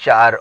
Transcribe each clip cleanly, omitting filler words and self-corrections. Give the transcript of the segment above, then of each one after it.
4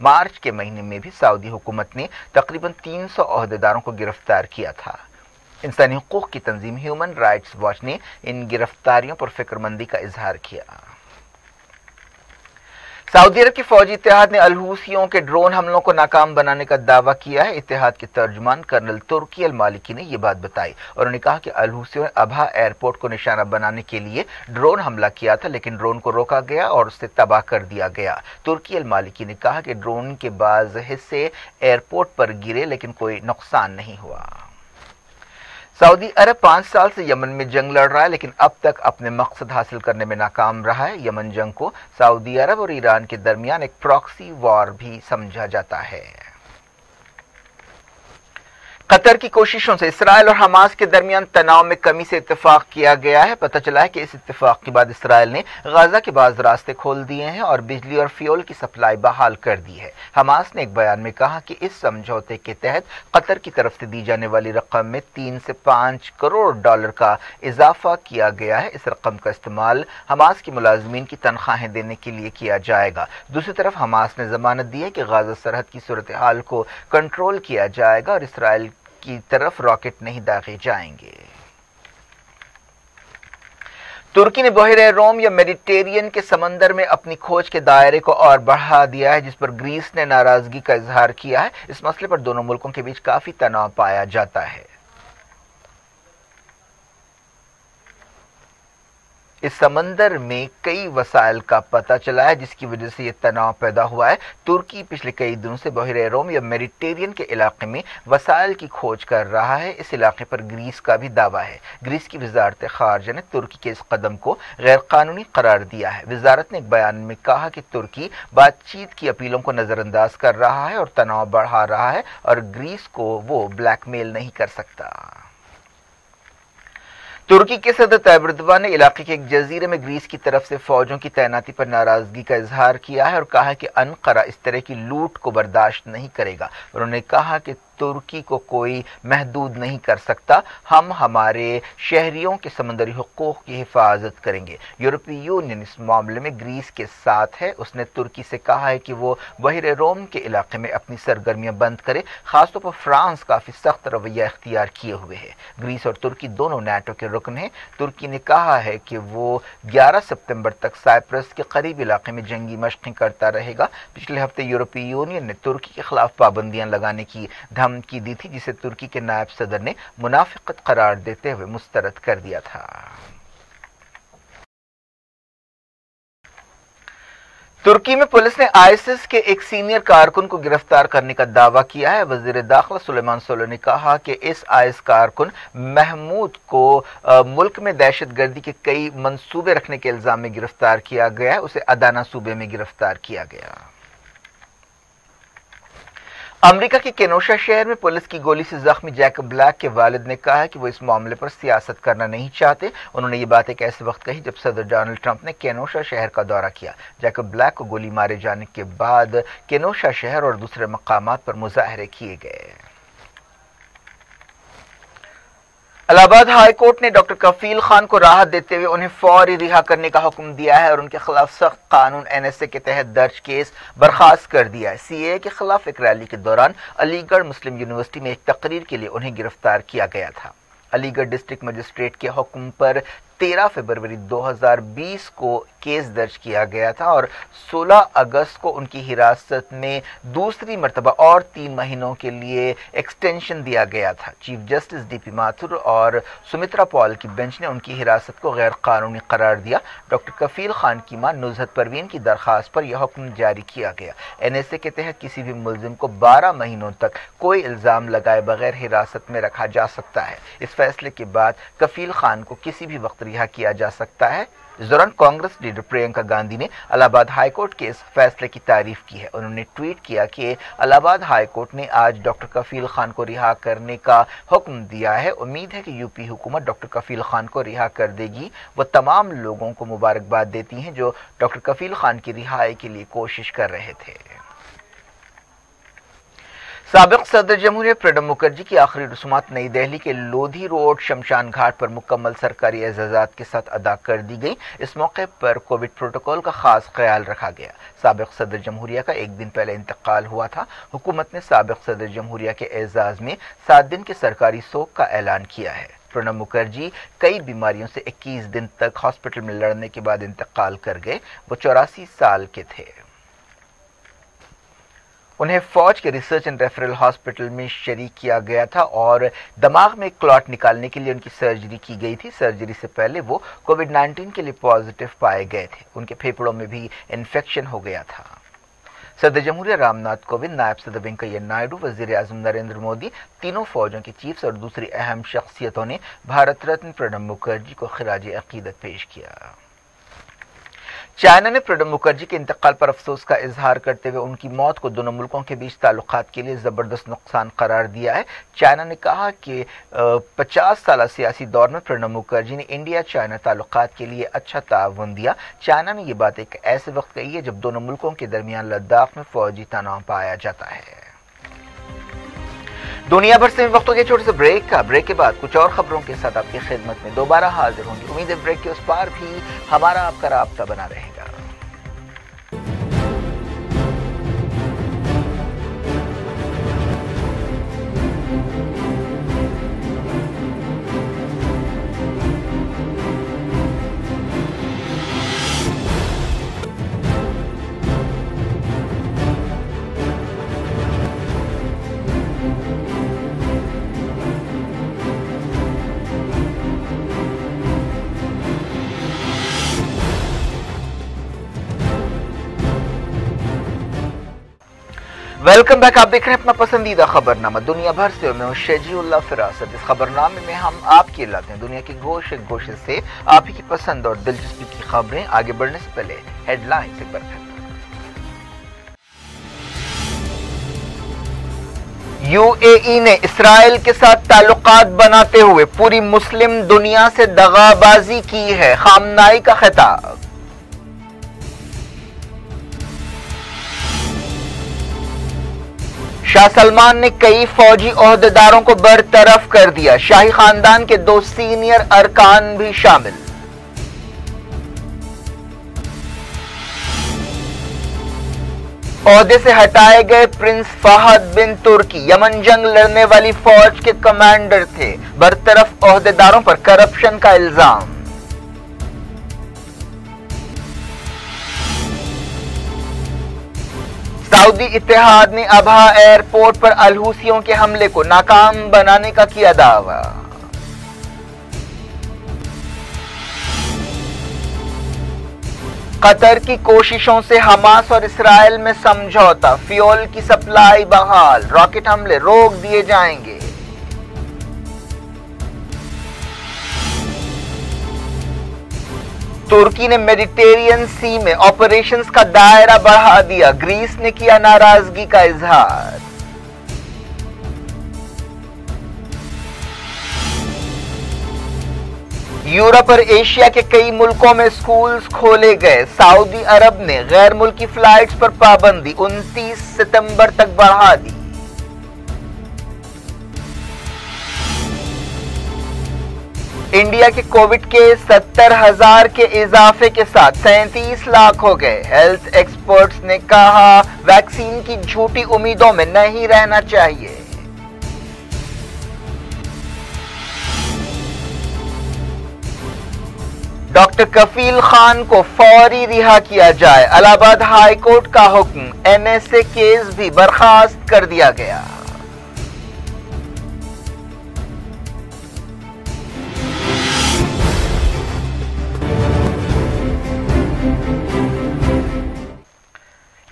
مارچ کے مہینے میں بھی سعودی حکومت نے تقریباً 300 عہدیداروں کو گرفتار کیا تھا۔ انسانی حقوق کی تنظیم ہیومن رائٹس واچ نے ان گرفتاریوں پر فکر مندی کا اظہار کیا۔ سعودی عرب کے فوجی اتحاد نے الحوثیوں کے ڈرون حملوں کو ناکام بنانے کا دعویٰ کیا ہے۔ اتحاد کے ترجمان کرنل ترکی المالکی نے یہ بات بتائی اور انہوں نے کہا کہ الحوثیوں نے ابہا ایئرپورٹ کو نشانہ بنانے کے لیے ڈرون حملہ کیا تھا، لیکن ڈرون کو روکا گیا اور اسے تباہ کر دیا گیا۔ ترکی المالکی نے کہا کہ ڈرون کے بعض حصے ایئرپورٹ پر گرے لیکن کوئی نقصان نہیں ہوا۔ سعودی عرب 5 سال سے یمن میں جنگ لڑ رہا ہے، لیکن اب تک اپنے مقصد حاصل کرنے میں ناکام رہا ہے۔ یمن جنگ کو سعودی عرب اور ایران کے درمیان ایک پراکسی وار بھی سمجھا جاتا ہے۔ قطر کی کوششوں سے اسرائیل اور حماس کے درمیان تناؤ میں کمی سے اتفاق کیا گیا ہے۔ پتہ چلا ہے کہ اس اتفاق کے بعد اسرائیل نے غزہ کے بعض راستے کھول دیے ہیں اور بجلی اور فیول کی سپلائی بحال کر دی ہے۔ حماس نے ایک بیان میں کہا کہ اس سمجھوتے کے تحت قطر کی طرف سے دی جانے والی رقم میں 3 سے 5 کروڑ ڈالر کا اضافہ کیا گیا ہے۔ اس رقم کا استعمال حماس کے ملازمین کی تنخواہیں دینے کے لیے کیا جائے گا۔ دوسری طرف حماس نے ضمانت دی ہے کہ غزہ سرحد کی صورتحال کو کنٹرول کیا جائے گا اور اسرائیل کی طرف راکٹ نہیں داغے جائیں گے۔ ترکی نے بحیرہ روم یا میڈیٹرینین کے سمندر میں اپنی کھوج کے دائرے کو اور بڑھا دیا ہے، جس پر گریس نے ناراضگی کا اظہار کیا ہے۔ اس مسئلے پر دونوں ملکوں کے بیچ کافی تناؤ پایا جاتا ہے۔ اس سمندر میں کئی وسائل کا پتہ چلا ہے جس کی وجہ سے یہ تناؤ پیدا ہوا ہے۔ ترکی پچھلے کئی دنوں سے بحیرہ روم یا میڈیٹرینین کے علاقے میں وسائل کی کھوج کر رہا ہے۔ اس علاقے پر گریس کا بھی دعویٰ ہے۔ گریس کی وزارت خارجہ نے ترکی کے اس قدم کو غیر قانونی قرار دیا ہے۔ وزارت نے ایک بیان میں کہا کہ ترکی بات چیت کی اپیلوں کو نظر انداز کر رہا ہے اور تناؤ بڑھا رہا ہے اور گریس کو وہ بلیک میل نہیں کر سکتا۔ ترکی کے صدر طیب ایردوان نے علاقے کے ایک جزیرے میں گریس کی طرف سے فوجوں کی تعیناتی پر ناراضگی کا اظہار کیا ہے اور کہا کہ انقرہ اس طرح کی لوٹ کو برداشت نہیں کرے گا۔ انہوں نے کہا کہ ترکی کو کوئی محدود نہیں کر سکتا، ہم ہمارے شہریوں کے سمندری حقوق کی حفاظت کریں گے۔ یورپی یونین اس معاملے میں گریس کے ساتھ ہے۔ اس نے ترکی سے کہا ہے کہ وہ بحیرہ روم کے علاقے میں اپنی سرگرمیاں بند کرے۔ خاص طور پر فرانس کافی سخت رویہ اختیار کیے ہوئے ہے۔ گریس اور ترکی دونوں نیٹو کے رکن ہیں۔ ترکی نے کہا ہے کہ وہ 11 ستمبر تک سائپرس کے قریب علاقے میں جنگی مشقیں کرتا رہے گا۔ پچھلے ہفتے یورپی یونین نے ترکی کے خلاف پابندیاں لگانے کی دھمکی دی تھی، جسے ترکی کے نائب صدر نے منافقت قرار دیتے ہوئے مسترد کر دیا تھا۔ ترکی میں پولیس نے آئیسس کے ایک سینئر کارکن کو گرفتار کرنے کا دعویٰ کیا ہے۔ وزیر داخلہ سلیمان سولو نے کہا کہ اس آئیس کارکن محمود کو ملک میں دہشت گردی کے کئی منصوبے رکھنے کے الزام میں گرفتار کیا گیا ہے۔ اسے ادانا صوبے میں گرفتار کیا گیا۔ امریکہ کے کینوشا شہر میں پولیس کی گولی سے زخمی جیکب بلیک کے والد نے کہا ہے کہ وہ اس معاملے پر سیاست کرنا نہیں چاہتے۔ انہوں نے یہ بات ایک ایسے وقت کہی جب صدر ڈونلڈ ٹرمپ نے کینوشا شہر کا دورہ کیا۔ جیکب بلیک کو گولی مارے جانے کے بعد کینوشا شہر اور دوسرے مقامات پر مظاہرے کیے گئے۔ الہ آباد ہائی کورٹ نے ڈاکٹر کفیل خان کو راحت دیتے ہوئے انہیں فوری رہا کرنے کا حکم دیا ہے اور ان کے خلاف سخت قانون NSA کے تحت درج کیس برخاست کر دیا ہے۔ CAA کے خلاف ایک ریلی کے دوران علی گڑھ مسلم یونیورسٹی میں ایک تقریر کے لیے انہیں گرفتار کیا گیا تھا۔ علی گڑھ ڈسٹرکٹ مجسٹریٹ کے حکم پر 13 فروری 2020 کو کیس درج کیا گیا تھا اور 16 اگست کو ان کی حراست میں دوسری مرتبہ اور 3 مہینوں کے لیے ایکسٹینشن دیا گیا تھا۔ چیف جسٹس DP ماتھر اور سمترا پال کی بینچ نے ان کی حراست کو غیر قانونی قرار دیا۔ ڈاکٹر کفیل خان کی ماں نزہت پروین کی درخواست پر یہ حکم جاری کیا گیا۔ NSA کے تحت کسی بھی ملزم کو 12 مہینوں تک کوئی الزام لگائے بغیر حراست میں رکھا جا سکتا ہے۔ اس فیصلے کے بعد کفیل خان کو کسی بھی وقت رہا کیا جا سکتا ہے۔ اس دوران کانگریس لیڈر پرینکا گاندھی نے الہ آباد ہائی کورٹ کے اس فیصلے کی تعریف کی ہے۔ انہوں نے ٹویٹ کیا کہ الہ آباد ہائی کورٹ نے آج ڈاکٹر کفیل خان کو رہا کرنے کا حکم دیا ہے۔ امید ہے کہ UP حکومت ڈاکٹر کفیل خان کو رہا کر دے گی۔ وہ تمام لوگوں کو مبارکباد دیتی ہیں جو ڈاکٹر کفیل خان کی رہائی کے لیے کوشش کر رہے تھے۔ سابق صدر جمہوریہ پرنب مکھرجی کی آخری رسومات نئی دہلی کے لودھی روڈ شمشان گھاٹ پر مکمل سرکاری اعزازات کے ساتھ ادا کر دی گئی۔ اس موقع پر کووڈ پروٹوکول کا خاص خیال رکھا گیا۔ سابق صدر جمہوریہ کا ایک دن پہلے انتقال ہوا تھا۔ حکومت نے سابق صدر جمہوریہ کے اعزاز میں 7 دن کے سرکاری سوگ کا اعلان کیا ہے۔ پرنب مکھرجی کئی بیماریوں سے 21 دن تک ہاسپٹل میں لڑنے کے بعد انتقال کر گئے۔ وہ 84 سال کے تھے۔ انہیں فوج کے ریسرچ اینڈ ریفرل ہاسپٹل میں شریک کیا گیا تھا اور دماغ میں کلاٹ نکالنے کے لیے ان کی سرجری کی گئی تھی۔ سرجری سے پہلے وہ کووڈ 19 کے لیے پازیٹو پائے گئے تھے۔ ان کے پھیپھڑوں میں بھی انفیکشن ہو گیا تھا۔ صدر جمہوریہ رام ناتھ کووند، نائب صدر وینکیا نائیڈو، وزیر اعظم نریندر مودی، تینوں فوجوں کے چیفز اور دوسری اہم شخصیتوں نے بھارت رتن پرنب مکھرجی کو خراج عقیدت پیش کیا۔ چائنا نے پرنب مکھرجی کے انتقال پر افسوس کا اظہار کرتے ہوئے ان کی موت کو دونوں ملکوں کے بیچ تعلقات کے لیے زبردست نقصان قرار دیا ہے۔ چائنا نے کہا کہ 50 سالہ سیاسی دور میں پرنب مکھرجی نے انڈیا چائنا تعلقات کے لیے اچھا تعاون دیا۔ چائنا نے یہ بات ایک ایسے وقت کہی ہے جب دونوں ملکوں کے درمیان لداخ میں فوجی تناؤ پایا جاتا ہے۔ دنیا بھر سے وقت ہو گیا چھوٹے سے بریک کا۔ بریک کے بعد کچھ اور خبروں کے ساتھ آپ کی خدمت میں دوبارہ حاضر ہوں گی۔ امید ہے بریک کے اس پار بھی ہمارا آپ کا رابطہ بنا رہے گا۔ Welcome back. آپ دیکھ رہے ہیں اپنا پسندیدہ خبرنامہ دنیا بھر سے، میں ہوں شجی اللہ فراست۔ اس خبرنامے میں ہم آپ کے لاتے ہیں دنیا کے گوشے گوشے سے آپ ہی کی پسند اور دلچسپی کی خبریں۔ آگے بڑھنے سے پہلے ہیڈ لائنز ایک بار پھر۔ یو اے ای نے اسرائیل کے ساتھ تعلقات بناتے ہوئے پوری مسلم دنیا سے دغا بازی کی ہے، خامنائی کا خطاب۔ شاہ سلمان نے کئی فوجی عہدیداروں کو برطرف کر دیا، شاہی خاندان کے 2 سینئر ارکان بھی شامل۔ عہدے سے ہٹائے گئے پرنس فہد بن ترکی یمن جنگ لڑنے والی فوج کے کمانڈر تھے، برطرف عہدیداروں پر کرپشن کا الزام۔ سعودی اتحاد نے ابہا ایئرپورٹ پر الحوثیوں کے حملے کو ناکام بنانے کا کیا دعویٰ۔ قطر کی کوششوں سے حماس اور اسرائیل میں سمجھوتا، فیول کی سپلائی بحال، راکٹ حملے روک دیے جائیں گے۔ ترکی نے میڈیٹرینین سی میں آپریشنز کا دائرہ بڑھا دیا، گریس نے کیا ناراضگی کا اظہار۔ یورپ اور ایشیا کے کئی ملکوں میں سکولز کھولے گئے، سعودی عرب نے غیر ملکی فلائٹس پر پابندی 29 ستمبر تک بڑھا دی۔ انڈیا کے کووڈ کے 70,000 کے اضافے کے ساتھ 37 لاکھ ہو گئے۔ ہیلتھ ایکسپرٹس نے کہا ویکسین کی جھوٹی امیدوں میں نہیں رہنا چاہیے۔ ڈاکٹر کفیل خان کو فوری رہا کیا جائے، الہ آباد ہائی کورٹ کا حکم، این ایس اے کیس بھی برخاست کر دیا گیا۔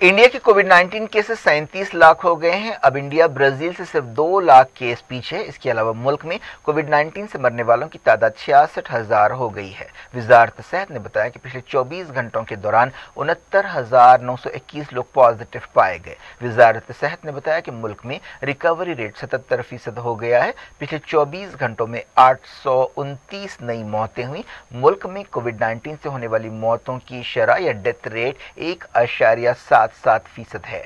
انڈیا کے کووڈ 19 کیسز 37 لاکھ ہو گئے ہیں۔ اب انڈیا برازیل سے صرف 2 لاکھ کیس پیچھے۔ اس کے علاوہ ملک میں کووڈ 19 سے مرنے والوں کی تعداد 66,000 ہو گئی ہے۔ وزارت صحت نے بتایا کہ پچھلے 24 گھنٹوں کے دوران 69,921 لوگ پازیٹو پائے گئے۔ وزارت صحت نے بتایا کہ ملک میں ریکوری ریٹ 77% ہو گیا ہے۔ پچھلے 24 گھنٹوں میں 829 نئی موتیں ہوئیں۔ ملک میں کووڈ 19 سے ہونے والی موتوں کی شرح یا ڈیتھ ریٹ 1.77% ہے۔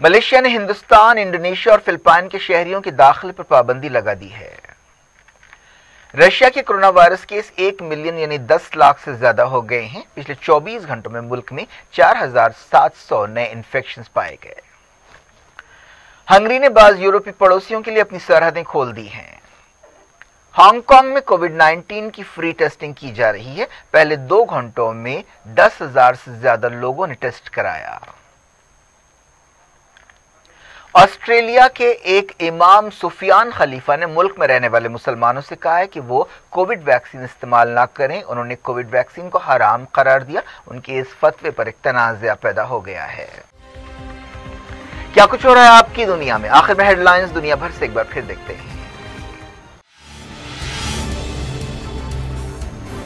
ملیشیا نے ہندوستان، انڈونیشیا اور فلپائن کے شہریوں کے داخلے پر پابندی لگا دی ہے۔ رشیا کے کرونا وائرس کیس 1 ملین یعنی 10 لاکھ سے زیادہ ہو گئے ہیں۔ پچھلے 24 گھنٹوں میں ملک میں 4700 نئے انفیکشنز پائے گئے۔ ہنگری نے بعض یورپی پڑوسیوں کے لیے اپنی سرحدیں کھول دی ہیں۔ ہانگ کانگ میں کووڈ-19 کی فری ٹیسٹنگ کی جا رہی ہے۔ پہلے 2 گھنٹوں میں 10,000 سے زیادہ لوگوں نے ٹیسٹ کرایا۔ آسٹریلیا کے ایک امام سفیان خلیفہ نے ملک میں رہنے والے مسلمانوں سے کہا ہے کہ وہ کووڈ ویکسین استعمال نہ کریں۔ انہوں نے کووڈ ویکسین کو حرام قرار دیا۔ ان کے اس فتوے پر ایک تنازع پیدا ہو گیا ہے۔ کیا کچھ ہو رہا ہے آپ کی دنیا میں؟ آخر میں ہیڈ لائنز دنیا بھر سے ایک بار پھر دیکھتے ہیں۔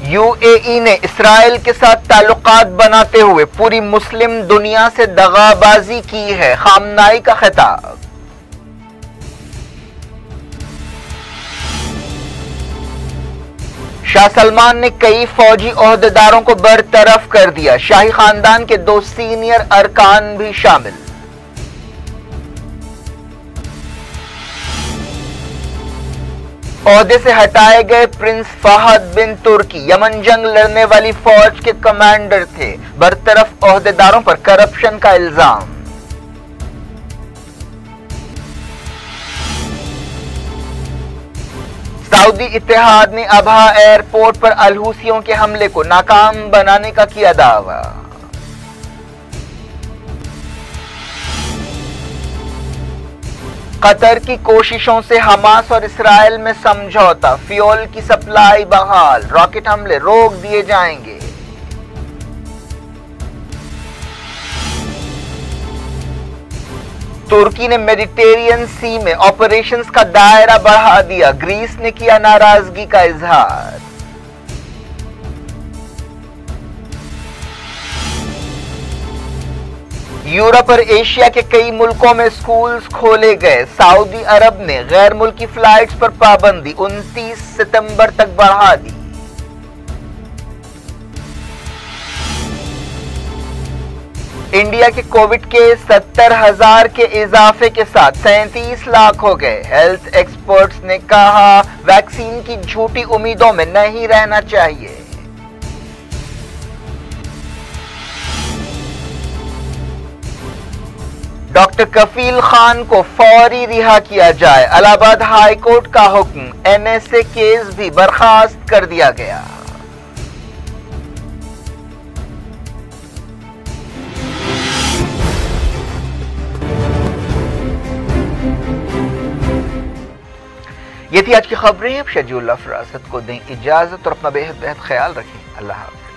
یو اے ای نے اسرائیل کے ساتھ تعلقات بناتے ہوئے پوری مسلم دنیا سے دغا بازی کی ہے، خامنائی کا خطاب۔ شاہ سلمان نے کئی فوجی عہدیداروں کو برطرف کر دیا، شاہی خاندان کے 2 سینئر ارکان بھی شامل۔ عہدے سے ہٹائے گئے پرنس فہد بن ترکی یمن جنگ لڑنے والی فوج کے کمانڈر تھے، برطرف عہدیداروں پر کرپشن کا الزام۔ سعودی اتحاد نے ابہا ایئرپورٹ پر الحوثیوں کے حملے کو ناکام بنانے کا کیا دعویٰ۔ قطر کی کوششوں سے حماس اور اسرائیل میں سمجھوتا، فیول کی سپلائی بحال، راکٹ حملے روک دیے جائیں گے۔ ترکی نے میڈیٹرینین سی میں آپریشنز کا دائرہ بڑھا دیا، گریس نے کیا ناراضگی کا اظہار۔ یورپ اور ایشیا کے کئی ملکوں میں سکولز کھولے گئے، سعودی عرب نے غیر ملکی فلائٹس پر پابندی 29 ستمبر تک بڑھا دی۔ انڈیا کے کووڈ کے 70,000 کے اضافے کے ساتھ 37 لاکھ ہو گئے۔ ہیلتھ ایکسپرٹس نے کہا ویکسین کی جھوٹی امیدوں میں نہیں رہنا چاہیے۔ ڈاکٹر کفیل خان کو فوری رہا کیا جائے، الہ آباد ہائی کورٹ کا حکم، این ایس اے کیس بھی برخاست کر دیا گیا۔ یہ تھی آج کی خبریں۔ اب شجیع اللہ فراست کو دیں اجازت اور اپنا بے حد خیال رکھیں۔ اللہ حافظ۔